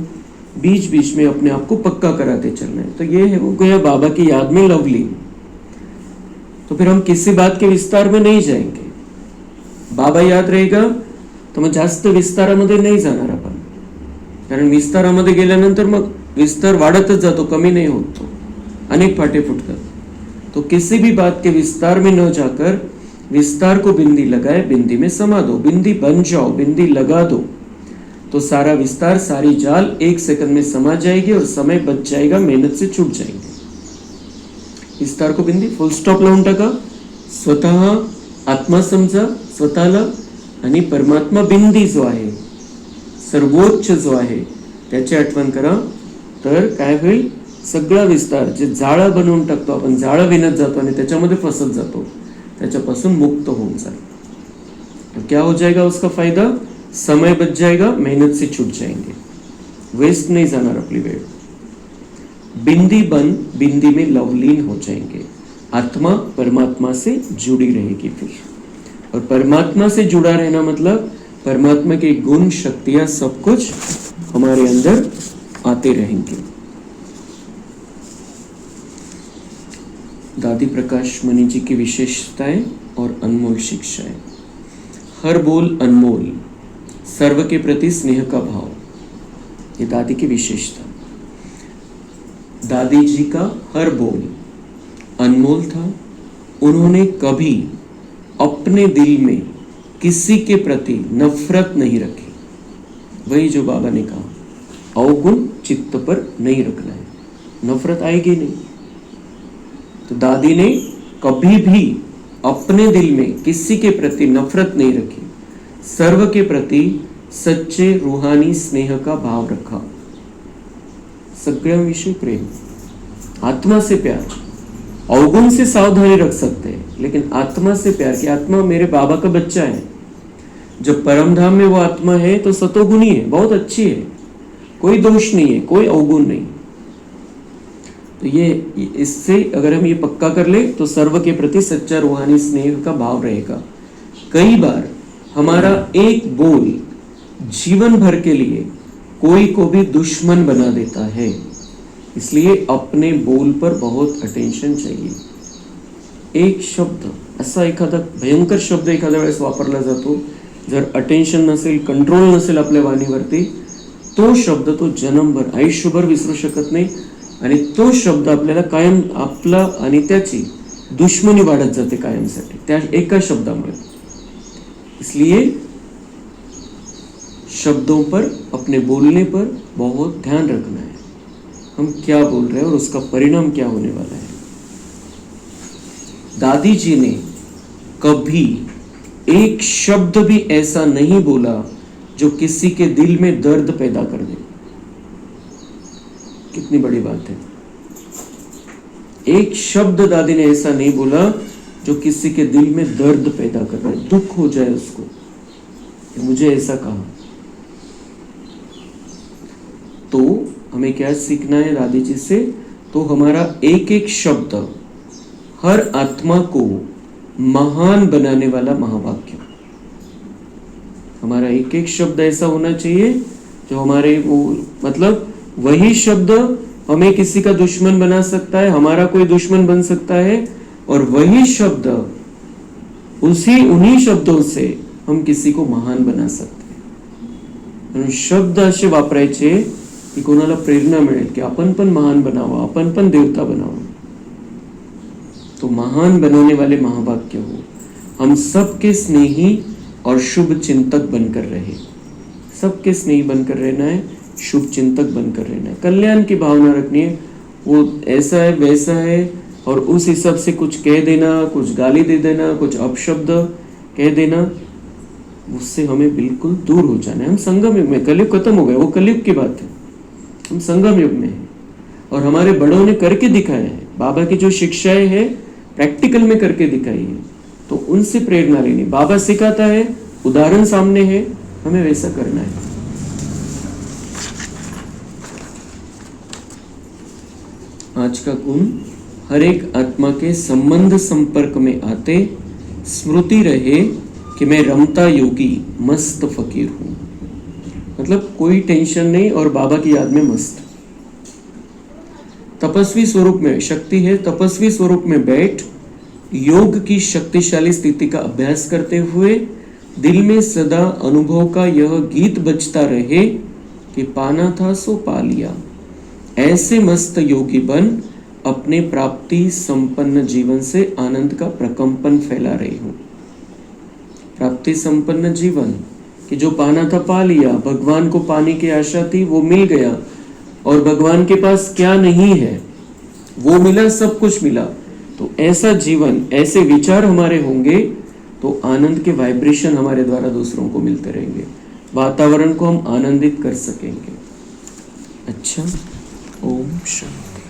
बीच बीच में अपने आप को पक्का कराते चलना है। तो ये है वो गया बाबा की याद में लवलीन। तो फिर हम किसी बात के विस्तार में नहीं जाएंगे। बाबा याद रहेगा तर मग जास्त विस्तारामध्ये नाही जाणार आपण, कारण विस्तारामध्ये गेल्यानंतर मग विस्तार वाढतच जातो, कमी नहीं होत तो, अनेक फाटे फुटतात। तो किसी भी बात के विस्तार में न जाकर विस्तार को बिंदी लगाए, बिंदी में समा दो, बिंदी बन जाओ, बिंदी लगा दो, तो सारा विस्तार, सारी जाल 1 सेकंड में समा जाएगी और समय बच जाएगा, मेहनत से छूट जाएंगे। विस्तार को बिंदी फुल स्टॉप लावून टाका। स्वतः आत्मा समजा स्वतःला, आणि परमात्मा बिंदी जो आहे, सर्वोच्च जो आहे, त्याची आठवण करा। तर काय होईल, सगळा विस्तार जे जाळं बनवून टाकतो आपण, जाळं विणत जातो आणि त्याच्यामध्ये फसत जातो, त्याच्यापासून मुक्त होऊन जाईल। तो क्या हो जाएगा उसका फायदा, समय बच जाएगा, मेहनत से छूट जाएंगे, वेस्ट नहीं जाना अपनी वेळ। बिंदी बन, बिंदी में लवलीन हो जाएंगे। आत्मा परमात्मा से जुड़ी रहेगी फिर, और परमात्मा से जुड़ा रहना मतलब परमात्मा के गुण, शक्तियां, सब कुछ हमारे अंदर आते रहेंगे। दादी प्रकाश मणि जी की विशेषताएं और अनमोल शिक्षाएं। हर बोल अनमोल, सर्व के प्रति स्नेह का भाव, ये दादी की विशेषता। दादी जी का हर बोल अनमोल था। उन्होंने कभी अपने दिल में किसी के प्रति नफरत नहीं रखी। वही जो बाबा ने कहा, अवगुण चित्त पर नहीं रखना है, नफरत आएगी नहीं। तो दादी ने कभी भी अपने दिल में किसी के प्रति नफरत नहीं रखी, सर्व के प्रति सच्चे रूहानी स्नेह का भाव रखा। सगळ्यांविषयी प्रेम, आत्मा से प्यार। अवगुण से सावधानी रख सकते हैं, लेकिन आत्मा से प्यार, कि आत्मा मेरे बाबा का बच्चा है। जब परम धाम में वो आत्मा है तो सतोगुणी है, बहुत अच्छी है, कोई दोष नहीं है, कोई अवगुण नहीं। तो ये इससे अगर हम ये पक्का कर ले तो सर्व के प्रति सच्चा रूहानी स्नेह का भाव रहेगा। कई बार हमारा एक बोल जीवन भर के लिए कोई को भी दुश्मन बना देता है, इसलिए अपने बोल पर बहुत अटेन्शन चाहिए। एक शब्द असा एखादा भयंकर शब्द एखाद्या वेळेस वापरला जातो, जर अटेन्शन नसेल, कंट्रोल नसेल आपल्या वाणीवरती, तो शब्द तो जन्मभर आयुष्यभर विसरू शकत नाही, आणि तो शब्द आपल्याला कायम आपला आणि त्याची दुश्मनी वाढत जाते कायमसाठी त्या एका शब्दामुळे। इसलिए शब्दों पर, अपने बोलने पर बहुत ध्यान रखना है, हम क्या बोल रहे हैं और उसका परिणाम क्या होने वाला है। दादी जी ने कभी एक शब्द भी ऐसा नहीं बोला जो किसी के दिल में दर्द पैदा कर दे। कितनी बड़ी बात है। एक शब्द दादी ने ऐसा नहीं बोला जो किसी के दिल में दर्द पैदा कर रहा है, दुख हो जाए उसको कि मुझे ऐसा कहा। तो हमें क्या सीखना है दादी जी से, तो हमारा एक एक शब्द हर आत्मा को महान बनाने वाला महावाक्य। हमारा एक एक शब्द ऐसा होना चाहिए जो हमारे वो मतलब वही शब्द हमें किसी का दुश्मन बना सकता है, हमारा कोई दुश्मन बन सकता है, और वही शब्द उन्हीं शब्दों से हम किसी को महान बना सकते हैं। शब्द असे वापरायचे की कोणाला प्रेरणा मिळेल की आपण पण महान बनावा, आपण पण देवता बनावा। तो महान बनाने वाले महावाक्य हो, हम सबके स्नेही और शुभ चिंतक बनकर रहे। सबके स्नेही बनकर रहना है, शुभ चिंतक बनकर रहना है, कल्याण की भावना रखनी है, वो ऐसा है वैसा है, और उस हिसाब से कुछ कह देना, कुछ गाली दे देना, कुछ अपशब्द कह देना, उससे हमें बिल्कुल दूर हो जाना है। हम संगम युग में, कलयुग खत्म हो गया, वो कलयुग की बात है, हम संगम युग में हैं। और हमारे बड़ों ने करके दिखाया है, बाबा की जो शिक्षाएं हैं प्रैक्टिकल में करके दिखाई है, तो उनसे प्रेरणा लेनी। बाबा सिखाता है, उदाहरण सामने है, हमें वैसा करना है। आज का गुण, हर एक आत्मा के संबंध संपर्क में आते स्मृति रहे कि मैं रमता योगी मस्त फकीर हूं। मतलब कोई टेंशन नहीं और बाबा की याद में मस्त। तपस्वी स्वरूप में शक्ति है, तपस्वी स्वरूप में बैठ योग की शक्तिशाली स्थिति का अभ्यास करते हुए दिल में सदा अनुभव का यह गीत बजता रहे कि पाना था सो पा लिया। ऐसे मस्त योगी बन अपने प्राप्ति संपन्न जीवन से आनंद का प्रकंपन फैला रही हूं। प्राप्ति संपन्न जीवन कि जो पाना था पा लिया, भगवान को पाने की आशा थी वो मिल गया, और भगवान के पास क्या नहीं है वो मिला, सब कुछ मिला। तो ऐसा जीवन, ऐसे विचार हमारे होंगे तो आनंद के वाइब्रेशन हमारे द्वारा दूसरों को मिलते रहेंगे, वातावरण को हम आनंदित कर सकेंगे। अच्छा, ओम शांति।